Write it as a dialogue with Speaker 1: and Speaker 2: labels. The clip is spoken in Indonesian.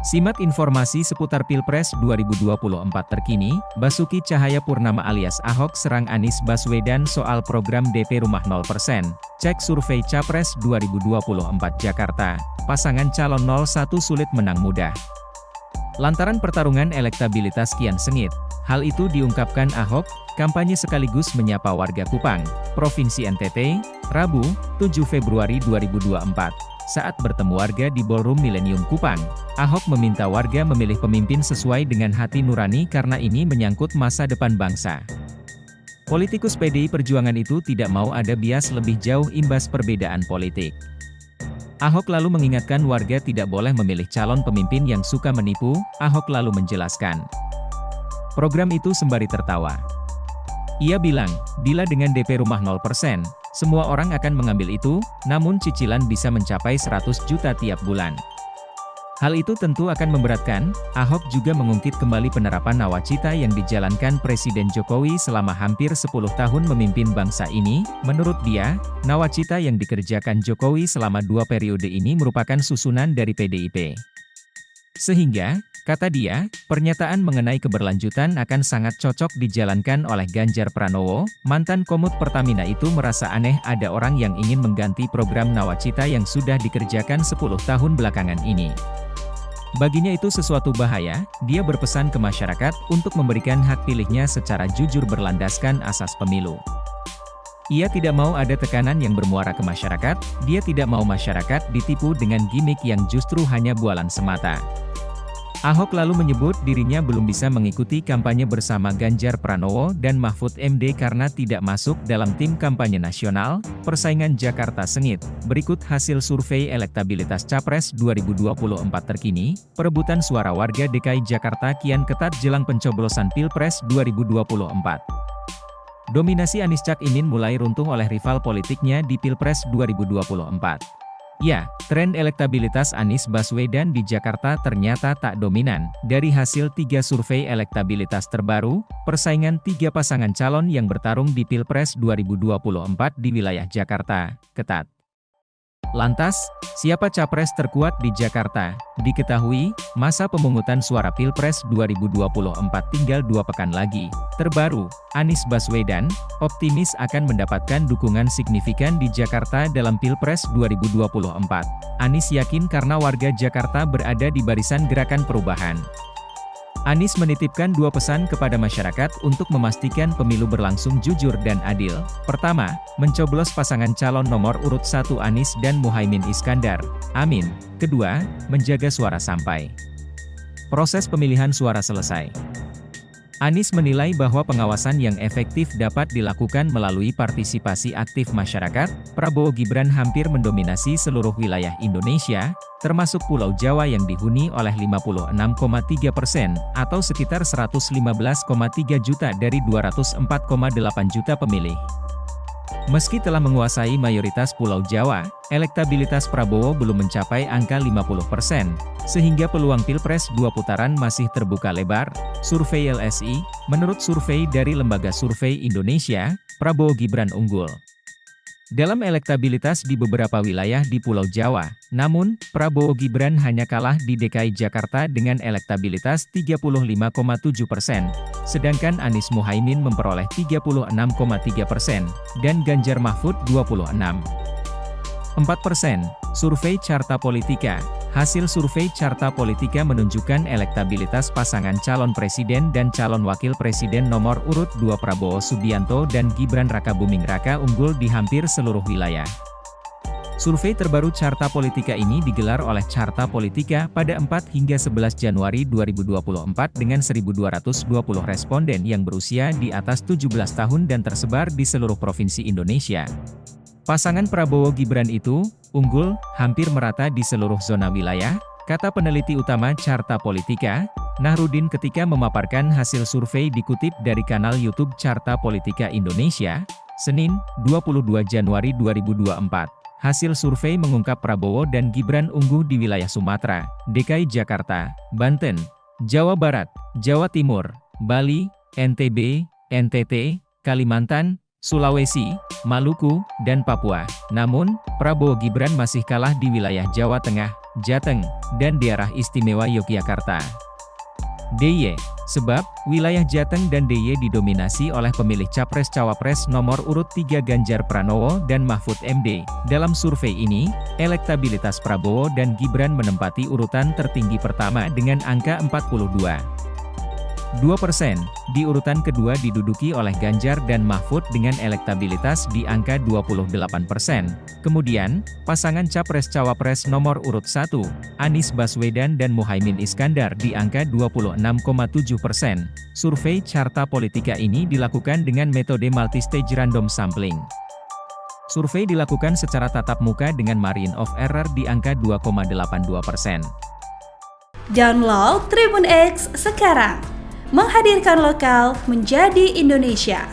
Speaker 1: Simak informasi seputar Pilpres 2024 terkini. Basuki Cahayapurnama alias Ahok serang Anies Baswedan soal program DP Rumah 0%. Cek survei Capres 2024 Jakarta. Pasangan calon 01 sulit menang mudah. Lantaran pertarungan elektabilitas kian sengit. Hal itu diungkapkan Ahok, kampanye sekaligus menyapa warga Kupang, Provinsi NTT, Rabu, 7 Februari 2024. Saat bertemu warga di Ballroom Millennium Kupang, Ahok meminta warga memilih pemimpin sesuai dengan hati nurani karena ini menyangkut masa depan bangsa. Politikus PDI Perjuangan itu tidak mau ada bias lebih jauh imbas perbedaan politik. Ahok lalu mengingatkan warga tidak boleh memilih calon pemimpin yang suka menipu. Ahok lalu menjelaskan program itu sembari tertawa. Ia bilang, bila dengan DP rumah 0%, semua orang akan mengambil itu, namun cicilan bisa mencapai 100 juta tiap bulan. Hal itu tentu akan memberatkan. Ahok juga mengungkit kembali penerapan nawacita yang dijalankan Presiden Jokowi selama hampir 10 tahun memimpin bangsa ini. Menurut dia, nawacita yang dikerjakan Jokowi selama 2 periode ini merupakan susunan dari PDIP. Sehingga, kata dia, pernyataan mengenai keberlanjutan akan sangat cocok dijalankan oleh Ganjar Pranowo. Mantan Komut Pertamina itu merasa aneh ada orang yang ingin mengganti program nawacita yang sudah dikerjakan 10 tahun belakangan ini. Baginya itu sesuatu bahaya. Dia berpesan ke masyarakat untuk memberikan hak pilihnya secara jujur berlandaskan asas pemilu. Ia tidak mau ada tekanan yang bermuara ke masyarakat. Dia tidak mau masyarakat ditipu dengan gimik yang justru hanya bualan semata. Ahok lalu menyebut dirinya belum bisa mengikuti kampanye bersama Ganjar Pranowo dan Mahfud MD karena tidak masuk dalam tim kampanye nasional. Persaingan Jakarta sengit. Berikut hasil survei elektabilitas Capres 2024 terkini. Perebutan suara warga DKI Jakarta kian ketat jelang pencoblosan Pilpres 2024. Dominasi Anies Cak Imin mulai runtuh oleh rival politiknya di Pilpres 2024. Ya, tren elektabilitas Anies Baswedan di Jakarta ternyata tak dominan. Dari hasil 3 survei elektabilitas terbaru, persaingan 3 pasangan calon yang bertarung di Pilpres 2024 di wilayah Jakarta ketat. Lantas, siapa capres terkuat di Jakarta? Diketahui, masa pemungutan suara Pilpres 2024 tinggal 2 pekan lagi. Terbaru, Anies Baswedan, optimis akan mendapatkan dukungan signifikan di Jakarta dalam Pilpres 2024. Anies yakin karena warga Jakarta berada di barisan gerakan perubahan. Anies menitipkan 2 pesan kepada masyarakat untuk memastikan pemilu berlangsung jujur dan adil. Pertama, mencoblos pasangan calon nomor urut 1 Anies dan Muhaimin Iskandar. Amin. Kedua, menjaga suara sampai proses pemilihan suara selesai. Anies menilai bahwa pengawasan yang efektif dapat dilakukan melalui partisipasi aktif masyarakat. Prabowo Gibran hampir mendominasi seluruh wilayah Indonesia, termasuk Pulau Jawa yang dihuni oleh 56,3%, atau sekitar 115,3 juta dari 204,8 juta pemilih. Meski telah menguasai mayoritas Pulau Jawa, elektabilitas Prabowo belum mencapai angka 50%, sehingga peluang Pilpres 2 putaran masih terbuka lebar. Survei LSI, menurut survei dari Lembaga Survei Indonesia, Prabowo Gibran unggul dalam elektabilitas di beberapa wilayah di Pulau Jawa. Namun, Prabowo Gibran hanya kalah di DKI Jakarta dengan elektabilitas 35,7%, sedangkan Anies Muhaimin memperoleh 36,3%, dan Ganjar Mahfud 26,4%. Survei Carta Politika. Hasil survei Carta Politika menunjukkan elektabilitas pasangan calon presiden dan calon wakil presiden nomor urut 2 Prabowo Subianto dan Gibran Rakabuming Raka unggul di hampir seluruh wilayah. Survei terbaru Carta Politika ini digelar oleh Carta Politika pada 4 hingga 11 Januari 2024 dengan 1.220 responden yang berusia di atas 17 tahun dan tersebar di seluruh provinsi Indonesia. Pasangan Prabowo Gibran itu unggul hampir merata di seluruh zona wilayah, kata peneliti utama Carta Politika, Nahrudin ketika memaparkan hasil survei dikutip dari kanal YouTube Carta Politika Indonesia, Senin, 22 Januari 2024. Hasil survei mengungkap Prabowo dan Gibran unggul di wilayah Sumatera, DKI Jakarta, Banten, Jawa Barat, Jawa Timur, Bali, NTB, NTT, Kalimantan, Sulawesi, Maluku, dan Papua. Namun, Prabowo Gibran masih kalah di wilayah Jawa Tengah, Jateng, dan Daerah Istimewa Yogyakarta. DIY. Sebab, wilayah Jateng dan DIY didominasi oleh pemilih Capres-Cawapres nomor urut 3 Ganjar Pranowo dan Mahfud MD. Dalam survei ini, elektabilitas Prabowo dan Gibran menempati urutan tertinggi pertama dengan angka 42,2%. Di urutan kedua diduduki oleh Ganjar dan Mahfud dengan elektabilitas di angka 28%. Kemudian, pasangan Capres-Cawapres nomor urut 1, Anies Baswedan dan Muhaimin Iskandar di angka 26,7%. Survei Carta Politika ini dilakukan dengan metode multistage random sampling. Survei dilakukan secara tatap muka dengan margin of error di angka 2,82%.
Speaker 2: Download Tribun X sekarang. Menghadirkan lokal menjadi Indonesia.